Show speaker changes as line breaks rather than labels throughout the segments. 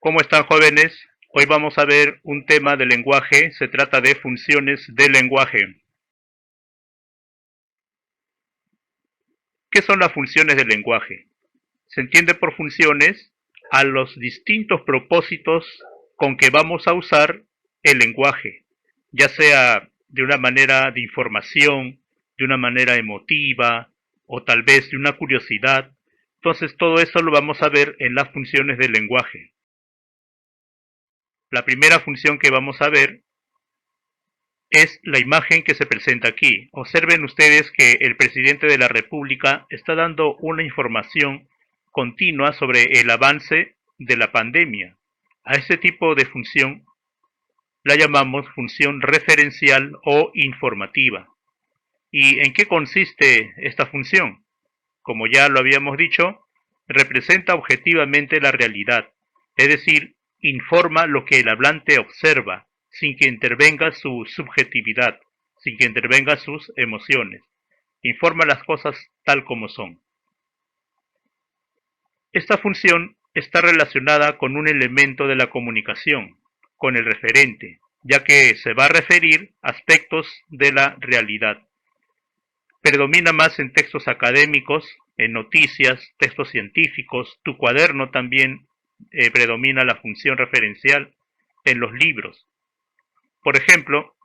¿Cómo están, jóvenes? Hoy vamos a ver un tema de lenguaje, se trata de funciones del lenguaje. ¿Qué son las funciones del lenguaje? Se entiende por funciones a los distintos propósitos con que vamos a usar el lenguaje, ya sea de una manera de información, de una manera emotiva o tal vez de una curiosidad. Entonces todo eso lo vamos a ver en las funciones del lenguaje. La primera función que vamos a ver es la imagen que se presenta aquí. Observen ustedes que el presidente de la República está dando una información continua sobre el avance de la pandemia. A este tipo de función la llamamos función referencial o informativa. ¿Y en qué consiste esta función? Como ya lo habíamos dicho, representa objetivamente la realidad, es decir, informa lo que el hablante observa, sin que intervenga su subjetividad, sin que intervenga sus emociones. Informa las cosas tal como son. Esta función está relacionada con un elemento de la comunicación, con el referente, ya que se va a referir a aspectos de la realidad. Predomina más en textos académicos, en noticias, textos científicos. Tu cuaderno también predomina la función referencial en los libros. Por ejemplo,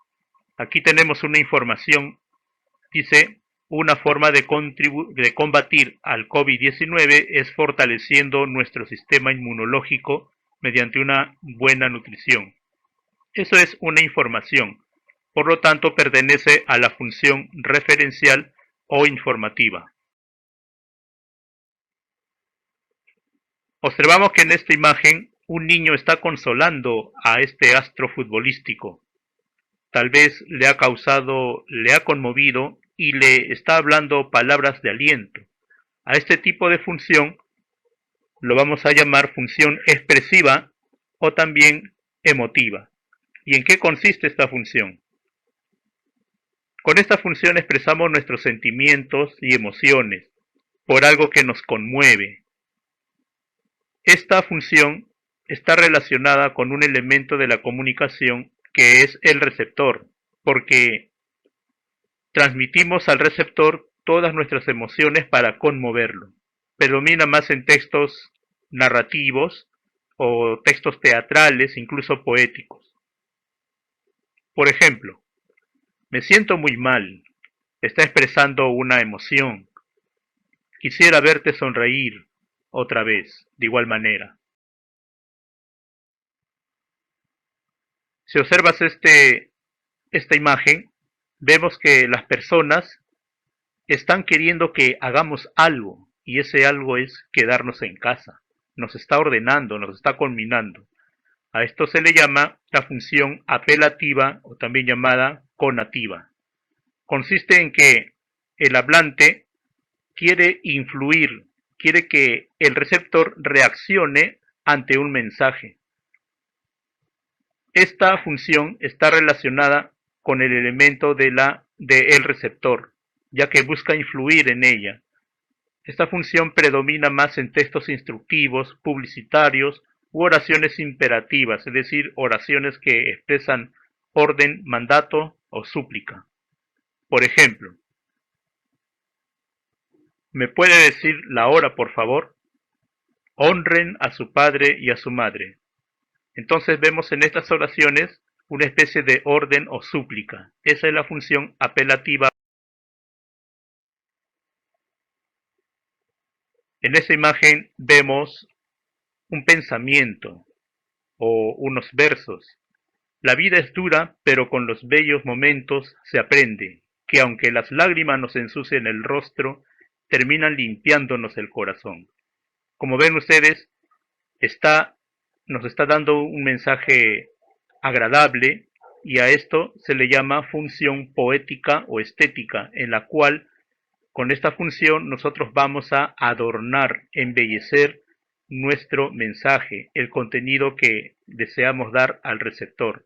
aquí tenemos una información, dice, una forma de combatir al COVID-19 es fortaleciendo nuestro sistema inmunológico mediante una buena nutrición. Eso es una información, por lo tanto pertenece a la función referencial o informativa. Observamos que en esta imagen un niño está consolando a este astro futbolístico. Tal vez le ha conmovido y le está hablando palabras de aliento. A este tipo de función lo vamos a llamar función expresiva o también emotiva. ¿Y en qué consiste esta función? Con esta función expresamos nuestros sentimientos y emociones por algo que nos conmueve. Esta función está relacionada con un elemento de la comunicación que es el receptor, porque transmitimos al receptor todas nuestras emociones para conmoverlo. Predomina más en textos narrativos o textos teatrales, incluso poéticos. Por ejemplo, me siento muy mal, está expresando una emoción. Quisiera verte sonreír otra vez, de igual manera. Si observas esta imagen, vemos que las personas están queriendo que hagamos algo y ese algo es quedarnos en casa. Nos está ordenando, nos está conminando. A esto se le llama la función apelativa o también llamada conativa. Consiste en que el hablante quiere influir, quiere que el receptor reaccione ante un mensaje. Esta función está relacionada con el elemento del receptor, ya que busca influir en ella. Esta función predomina más en textos instructivos, publicitarios u oraciones imperativas, es decir, oraciones que expresan orden, mandato o súplica. Por ejemplo, ¿me puede decir la hora, por favor? Honren a su padre y a su madre. Entonces vemos en estas oraciones una especie de orden o súplica. Esa es la función apelativa. En esa imagen vemos un pensamiento o unos versos. La vida es dura, pero con los bellos momentos se aprende que aunque las lágrimas nos ensucien el rostro, terminan limpiándonos el corazón. Como ven ustedes, está, nos está dando un mensaje agradable y a esto se le llama función poética o estética, en la cual con esta función nosotros vamos a adornar, embellecer nuestro mensaje, el contenido que deseamos dar al receptor.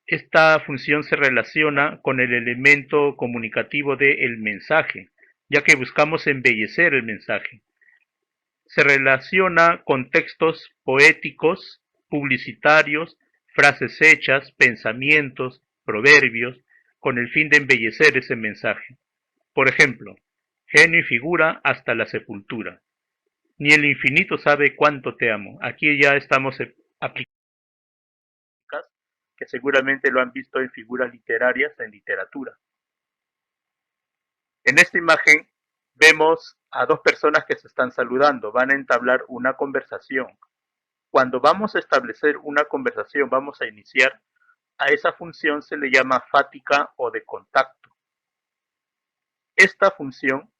Esta función se relaciona con el elemento comunicativo del mensaje, ya que buscamos embellecer el mensaje. Se relaciona con textos poéticos publicitarios, frases hechas, pensamientos, proverbios, con el fin de embellecer ese mensaje. Por ejemplo, genio y figura hasta la sepultura. Ni el infinito sabe cuánto te amo. Aquí ya estamos aplicando que seguramente lo han visto en figuras literarias, en literatura. En esta imagen vemos a dos personas que se están saludando, van a entablar una conversación. Cuando vamos a establecer una conversación, vamos a iniciar, a esa función se le llama fática o de contacto. Esta función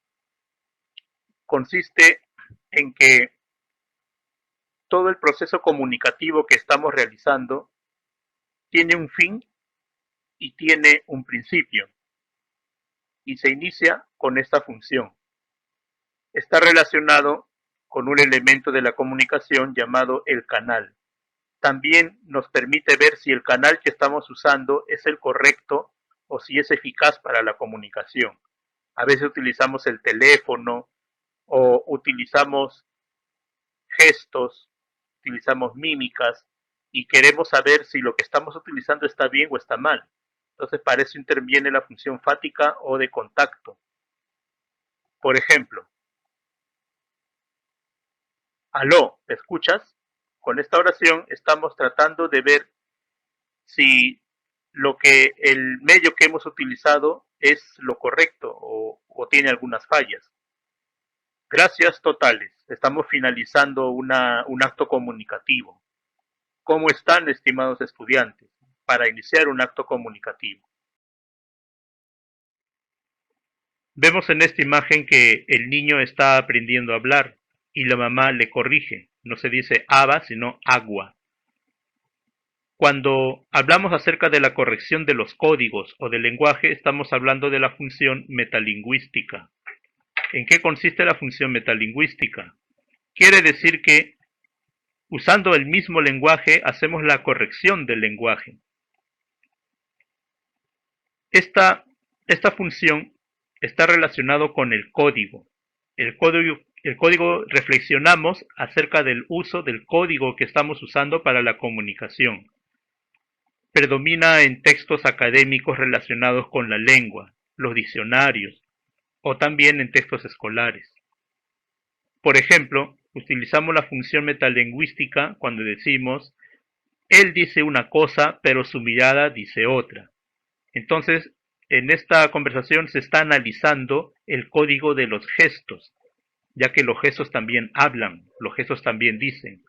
consiste en que todo el proceso comunicativo que estamos realizando tiene un fin y tiene un principio, y se inicia con esta función. Está relacionado con un elemento de la comunicación llamado el canal. También nos permite ver si el canal que estamos usando es el correcto o si es eficaz para la comunicación. A veces utilizamos el teléfono o utilizamos gestos, utilizamos mímicas y queremos saber si lo que estamos utilizando está bien o está mal. Entonces para eso interviene la función fática o de contacto. Por ejemplo, aló, ¿me escuchas? Con esta oración estamos tratando de ver si lo que el medio que hemos utilizado es lo correcto o tiene algunas fallas. Gracias totales. Estamos finalizando un acto comunicativo. ¿Cómo están, estimados estudiantes? Para iniciar un acto comunicativo. Vemos en esta imagen que el niño está aprendiendo a hablar y la mamá le corrige. No se dice aba, sino agua. Cuando hablamos acerca de la corrección de los códigos o del lenguaje, estamos hablando de la función metalingüística. ¿En qué consiste la función metalingüística? Quiere decir que usando el mismo lenguaje hacemos la corrección del lenguaje. Esta función está relacionado con el código. El código reflexionamos acerca del uso del código que estamos usando para la comunicación. Predomina en textos académicos relacionados con la lengua, los diccionarios, o también en textos escolares. Por ejemplo, utilizamos la función metalingüística cuando decimos, él dice una cosa, pero su mirada dice otra. Entonces, en esta conversación se está analizando el código de los gestos, ya que los gestos también hablan, los gestos también dicen.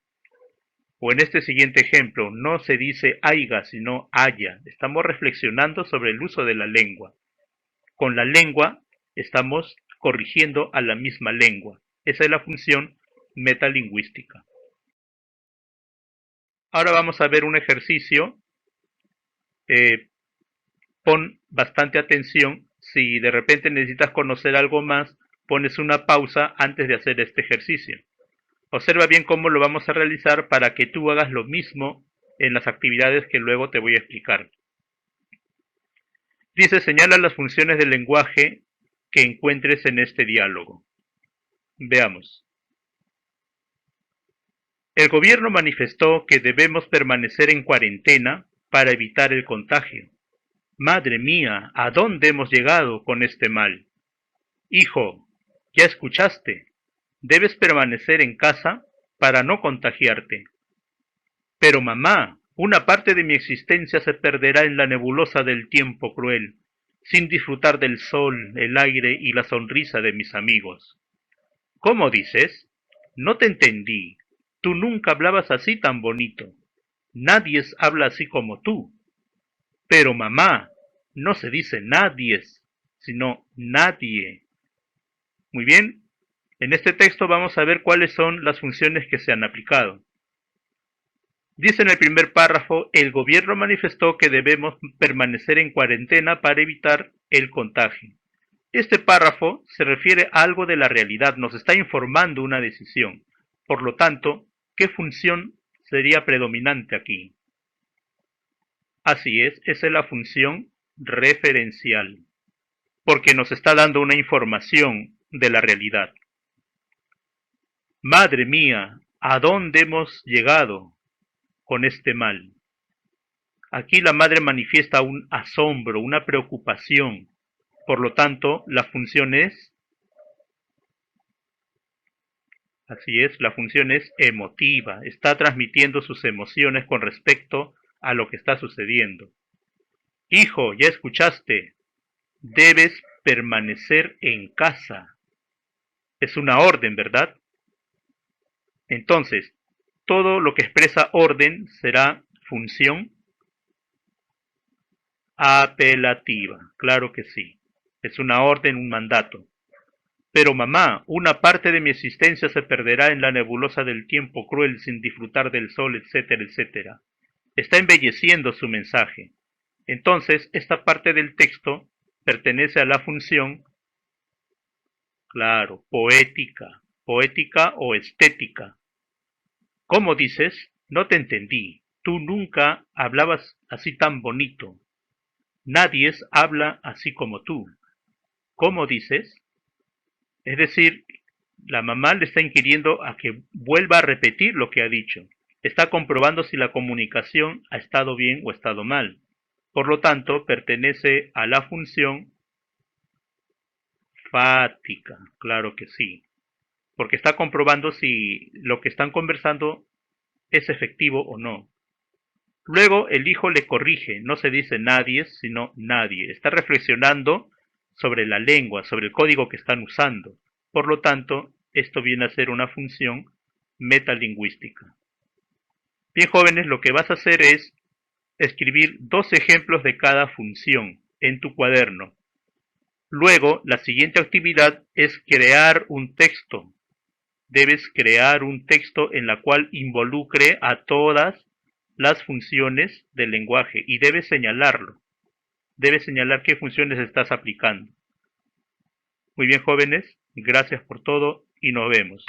O en este siguiente ejemplo, no se dice aiga, sino haya. Estamos reflexionando sobre el uso de la lengua. Con la lengua estamos corrigiendo a la misma lengua. Esa es la función metalingüística. Ahora vamos a ver un ejercicio. Pon bastante atención. Si de repente necesitas conocer algo más, pones una pausa antes de hacer este ejercicio. Observa bien cómo lo vamos a realizar para que tú hagas lo mismo en las actividades que luego te voy a explicar. Dice, señala las funciones del lenguaje que encuentres en este diálogo. Veamos. El gobierno manifestó que debemos permanecer en cuarentena para evitar el contagio. Madre mía, ¿a dónde hemos llegado con este mal? Hijo, ¿ya escuchaste? Debes permanecer en casa para no contagiarte. Pero mamá, una parte de mi existencia se perderá en la nebulosa del tiempo cruel, sin disfrutar del sol, el aire y la sonrisa de mis amigos. ¿Cómo dices? No te entendí. Tú nunca hablabas así tan bonito. Nadie habla así como tú. Pero mamá, no se dice nadie, sino nadie. Muy bien, en este texto vamos a ver cuáles son las funciones que se han aplicado. Dice en el primer párrafo, el gobierno manifestó que debemos permanecer en cuarentena para evitar el contagio. Este párrafo se refiere a algo de la realidad, nos está informando una decisión. Por lo tanto, ¿qué función sería predominante aquí? Así es, esa es la función referencial, porque nos está dando una información de la realidad. Madre mía, ¿a dónde hemos llegado? con este mal? Aquí la madre manifiesta un asombro, una preocupación. Por lo tanto, la función es, así es, la función es emotiva. Está transmitiendo sus emociones con respecto a lo que está sucediendo. Hijo, ya escuchaste, debes permanecer en casa. Es una orden, ¿verdad? Entonces, todo lo que expresa orden será función apelativa. Claro que sí. Es una orden, un mandato. Pero mamá, una parte de mi existencia se perderá en la nebulosa del tiempo cruel sin disfrutar del sol, etcétera, etcétera. Está embelleciendo su mensaje. Entonces, esta parte del texto pertenece a la función, claro, poética, poética o estética. ¿Cómo dices? No te entendí. Tú nunca hablabas así tan bonito. Nadie habla así como tú. ¿Cómo dices? Es decir, la mamá le está inquiriendo a que vuelva a repetir lo que ha dicho. Está comprobando si la comunicación ha estado bien o ha estado mal. Por lo tanto, pertenece a la función fática. Claro que sí. Porque está comprobando si lo que están conversando es efectivo o no. Luego el hijo le corrige, no se dice nadie, sino nadie. Está reflexionando sobre la lengua, sobre el código que están usando. Por lo tanto, esto viene a ser una función metalingüística. Bien, jóvenes, lo que vas a hacer es escribir 2 ejemplos de cada función en tu cuaderno. Luego, la siguiente actividad es crear un texto. Debes crear un texto en la cual involucre a todas las funciones del lenguaje y debes señalarlo. Debes señalar qué funciones estás aplicando. Muy bien, jóvenes, gracias por todo y nos vemos.